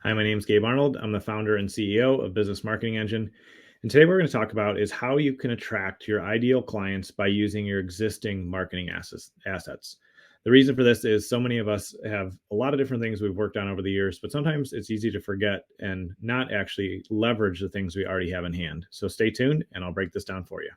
Hi, my name is Gabe Arnold. I'm the founder and CEO of Business Marketing Engine. And today we're going to talk about is how you can attract your ideal clients by using your existing marketing assets. The reason for this is so many of us have a lot of different things we've worked on over the years, but sometimes it's easy to forget and not actually leverage the things we already have in hand. So stay tuned and I'll break this down for you.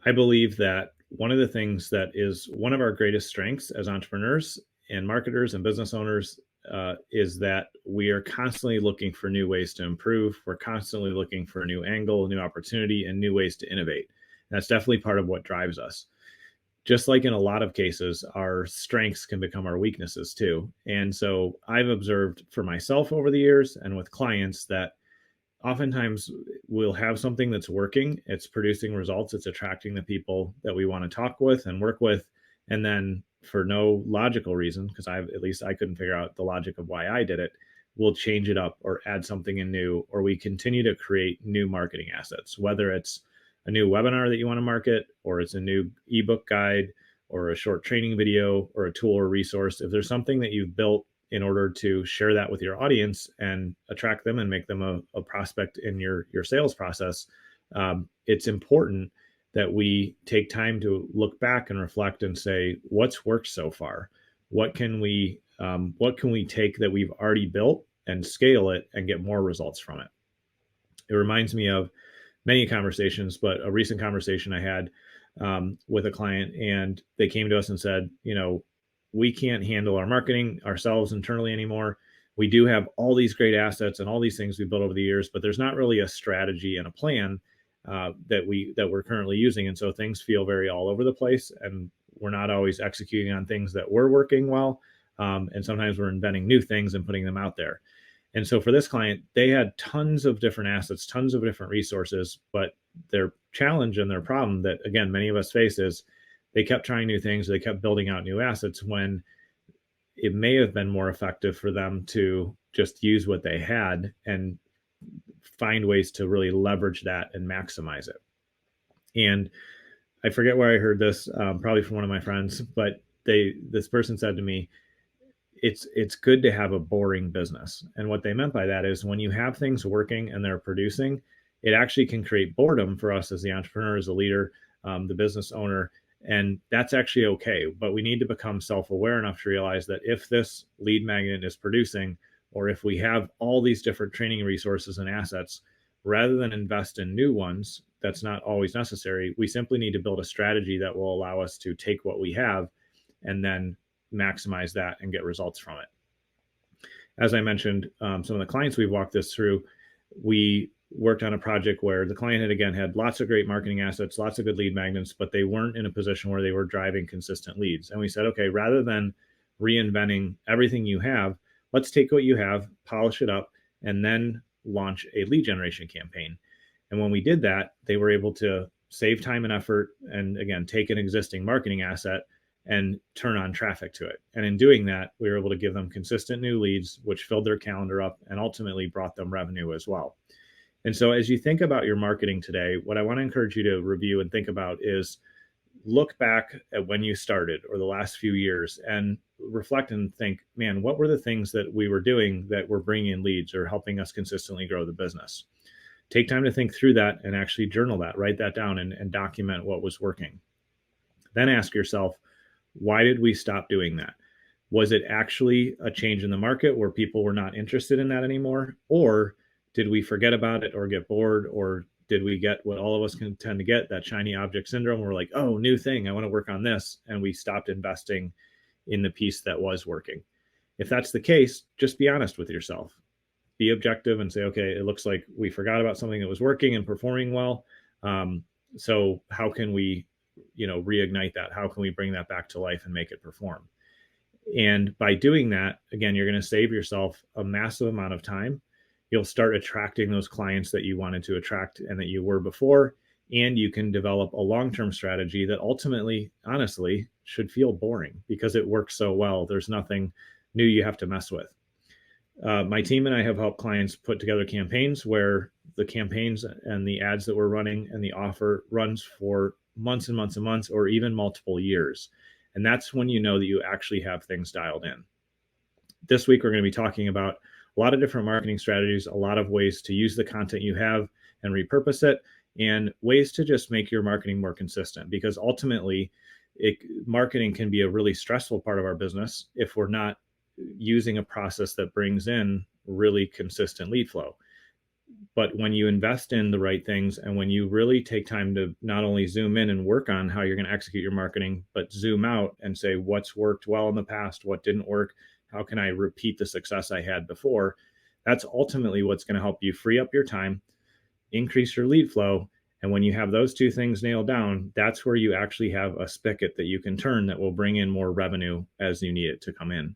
I believe that one of the things that is one of our greatest strengths as entrepreneurs and marketers and business owners is that we are constantly looking for new ways to improve. We're constantly looking for a new angle, new opportunity, and new ways to innovate. And that's definitely part of what drives us. Just like in a lot of cases, our strengths can become our weaknesses too. And so I've observed for myself over the years and with clients that oftentimes we'll have something that's working, it's producing results, it's attracting the people that we want to talk with and work with. And then for no logical reason, because at least I couldn't figure out the logic of why I did it, we'll change it up or add something in new, or we continue to create new marketing assets, whether it's a new webinar that you want to market, or it's a new ebook guide, or a short training video, or a tool or resource. If there's something that you've built in order to share that with your audience and attract them and make them a prospect in your sales process, it's important that we take time to look back and reflect and say, what's worked so far? What can we take that we've already built and scale it and get more results from it? It reminds me of many conversations, but a recent conversation I had with a client, and they came to us and said, we can't handle our marketing ourselves internally anymore. We do have all these great assets and all these things we built over the years, but there's not really a strategy and a plan that we're currently using. And so things feel very all over the place, and we're not always executing on things that were working well. And sometimes we're inventing new things and putting them out there. And so for this client, they had tons of different assets, tons of different resources, but their challenge and their problem that, again, many of us face is they kept trying new things. They kept building out new assets when it may have been more effective for them to just use what they had and find ways to really leverage that and maximize it. And I forget where I heard this, probably from one of my friends, but this person said to me, it's good to have a boring business. And what they meant by that is when you have things working and they're producing, it actually can create boredom for us as the entrepreneur, as the leader, the business owner. And that's actually okay. But we need to become self-aware enough to realize that if this lead magnet is producing, or if we have all these different training resources and assets, rather than invest in new ones, that's not always necessary. We simply need to build a strategy that will allow us to take what we have and then maximize that and get results from it. As I mentioned, some of the clients we've walked this through, we worked on a project where the client had lots of great marketing assets, lots of good lead magnets, but they weren't in a position where they were driving consistent leads. And we said, okay, rather than reinventing everything you have, let's take what you have, polish it up, and then launch a lead generation campaign. And when we did that, they were able to save time and effort and, again, take an existing marketing asset and turn on traffic to it. And in doing that, we were able to give them consistent new leads, which filled their calendar up and ultimately brought them revenue as well. And so as you think about your marketing today, what I want to encourage you to review and think about is look back at when you started or the last few years and reflect and think, man, what were the things that we were doing that were bringing in leads or helping us consistently grow the business? Take time to think through that and actually journal that, write that down and document what was working. Then ask yourself, why did we stop doing that? Was it actually a change in the market where people were not interested in that anymore? Or did we forget about it or get bored? Or did we get what all of us can tend to get, that shiny object syndrome? We're like, oh, new thing, I want to work on this. And we stopped investing in the piece that was working. If that's the case, just be honest with yourself. Be objective and say, okay, it looks like we forgot about something that was working and performing well. So how can we, reignite that? How can we bring that back to life and make it perform? And by doing that, again, you're going to save yourself a massive amount of time. You'll start attracting those clients that you wanted to attract and that you were before. and you can develop a long-term strategy that ultimately, honestly, should feel boring because it works so well. There's nothing new you have to mess with. My team and I have helped clients put together campaigns where the campaigns and the ads that we're running and the offer runs for months and months and months, or even multiple years. And that's when you know that you actually have things dialed in. This week, we're going to be talking about a lot of different marketing strategies, a lot of ways to use the content you have and repurpose it, and ways to just make your marketing more consistent. Because ultimately, marketing can be a really stressful part of our business if we're not using a process that brings in really consistent lead flow. But when you invest in the right things and when you really take time to not only zoom in and work on how you're going to execute your marketing, but zoom out and say what's worked well in the past, what didn't work, how can I repeat the success I had before, that's ultimately what's going to help you free up your time, increase your lead flow. And when you have those two things nailed down, that's where you actually have a spigot that you can turn that will bring in more revenue as you need it to come in.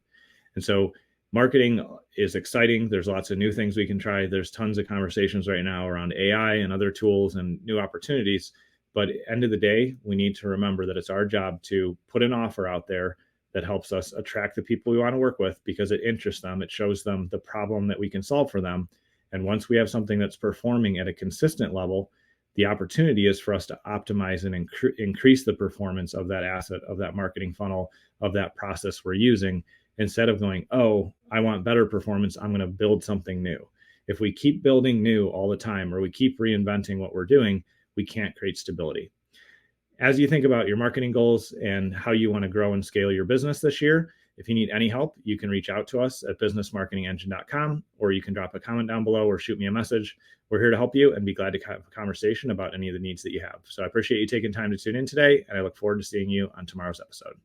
And so marketing is exciting. There's lots of new things we can try. There's tons of conversations right now around AI and other tools and new opportunities. But at the end of the day, we need to remember that it's our job to put an offer out there that helps us attract the people we want to work with because it interests them. It shows them the problem that we can solve for them. And once we have something that's performing at a consistent level, the opportunity is for us to optimize and increase the performance of that asset, of that marketing funnel, of that process we're using, instead of going, oh, I want better performance, I'm going to build something new. If we keep building new all the time, or we keep reinventing what we're doing, we can't create stability. As you think about your marketing goals and how you want to grow and scale your business this year, if you need any help, you can reach out to us at businessmarketingengine.com, or you can drop a comment down below or shoot me a message. We're here to help you and be glad to have a conversation about any of the needs that you have. So I appreciate you taking time to tune in today, and I look forward to seeing you on tomorrow's episode.